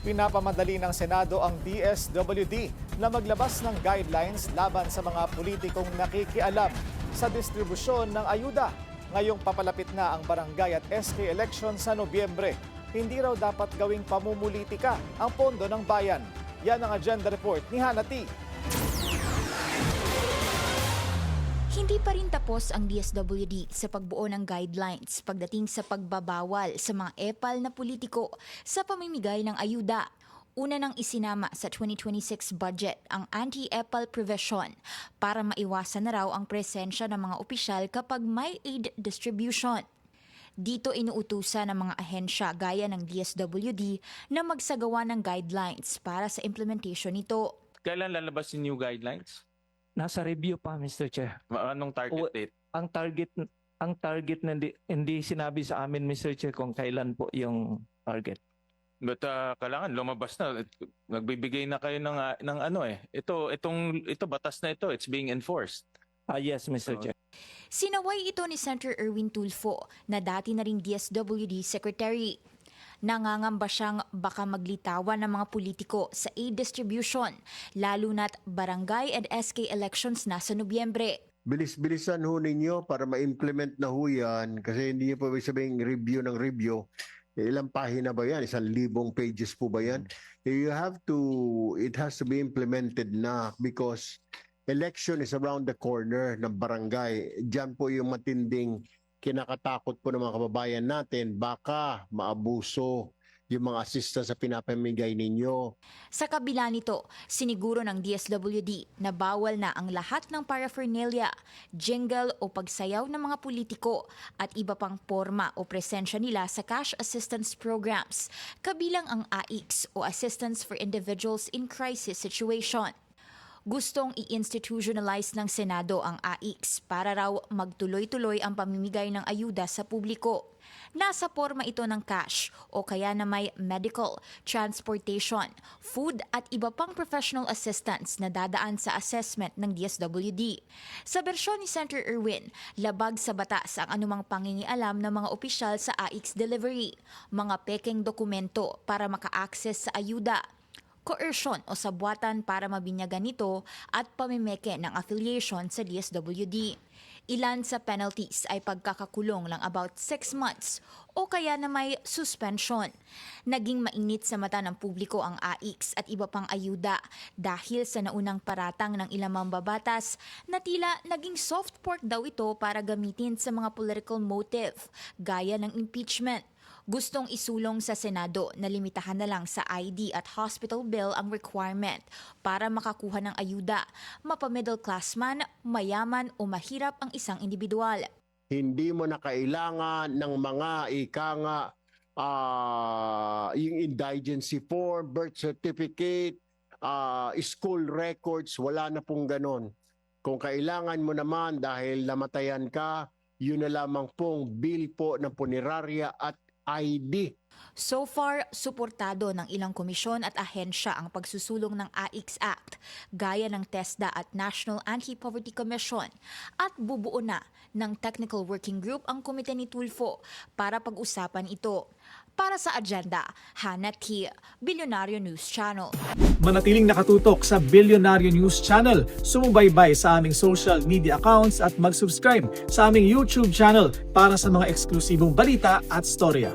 Pinapamadali ng Senado ang DSWD na maglabas ng guidelines laban sa mga politikong nakikialam sa distribusyon ng ayuda. Ngayong papalapit na ang barangay at SK election sa Nobyembre, hindi raw dapat gawing pamumulitika ang pondo ng bayan. Yan ang agenda report ni Hana T. Hindi pa rin tapos ang DSWD sa pagbuo ng guidelines pagdating sa pagbabawal sa mga epal na politiko sa pamimigay ng ayuda. Una nang isinama sa 2026 budget ang anti-epal provision para maiwasan na raw ang presensya ng mga opisyal kapag may aid distribution. Dito inuutusan ng mga ahensya gaya ng DSWD na magsagawa ng guidelines para sa implementation nito. Kailan lalabas yung new guidelines? Nasa review pa, Mr. Chair. Anong target date? Ang target na hindi sinabi sa amin, Mr. Chair, kung kailan po yung target. But kailangan lumabas na. Nagbibigay na kayo ng ano eh. Ito batas na ito, it's being enforced. Yes, Mr. Chair. Sinaway ito ni Senator Erwin Tulfo na dati na ring DSWD Secretary. Nangangamba siyang baka maglitawan ng mga politiko sa aid distribution, lalo na't barangay and SK elections na sa Nobyembre. Bilis-bilisan ho ninyo para ma-implement na ho yan kasi hindi po sabing review ng review. Ilang pahina ba yan? 1,000 pages po ba yan? It has to be implemented na because election is around the corner ng barangay. Diyan po yung matinding kinakatakot po ng mga kababayan natin, baka maabuso yung mga assistance sa pinapamigay ninyo. Sa kabila nito, siniguro ng DSWD na bawal na ang lahat ng paraphernalia, jingle o pagsayaw ng mga politiko at iba pang forma o presensya nila sa cash assistance programs, kabilang ang AICS o Assistance for Individuals in Crisis Situation. Gustong i-institutionalize ng Senado ang AICS para raw magtuloy-tuloy ang pamimigay ng ayuda sa publiko. Nasa forma ito ng cash o kaya na may medical, transportation, food at iba pang professional assistance na dadaan sa assessment ng DSWD. Sa bersyon ni Senator Erwin, labag sa batas ang anumang pangingialam ng mga opisyal sa AICS delivery, mga pekeng dokumento para maka-access sa ayuda, coercion o sabuatan para mabinyagan nito at pamimeke ng affiliation sa DSWD. Ilan sa penalties ay pagkakakulong lang about 6 months o kaya na may suspension. Naging mainit sa mata ng publiko ang AICS at iba pang ayuda dahil sa naunang paratang ng ilang mambabatas na tila naging soft pork daw ito para gamitin sa mga political motive gaya ng impeachment. Gustong isulong sa Senado na limitahan na lang sa ID at hospital bill ang requirement para makakuha ng ayuda, mapa-middle class man, mayaman o mahirap ang isang individual. Hindi mo na kailangan ng mga yung indigency form, birth certificate, school records, wala na pong ganon. Kung kailangan mo naman dahil namatayan ka, yun na lamang pong bill po ng punerarya at ID. So far, suportado ng ilang komisyon at ahensya ang pagsusulong ng AICS Act, gaya ng TESDA at National Anti-Poverty Commission, at bubuo na ng Technical Working Group ang komite ni Tulfo para pag-usapan ito. Para sa agenda, Hana T, Bilyonaryo News Channel. Manatiling nakatutok sa Bilyonaryo News Channel, sumubaybay sa aming social media accounts at mag-subscribe sa aming YouTube channel para sa mga eksklusibong balita at storya.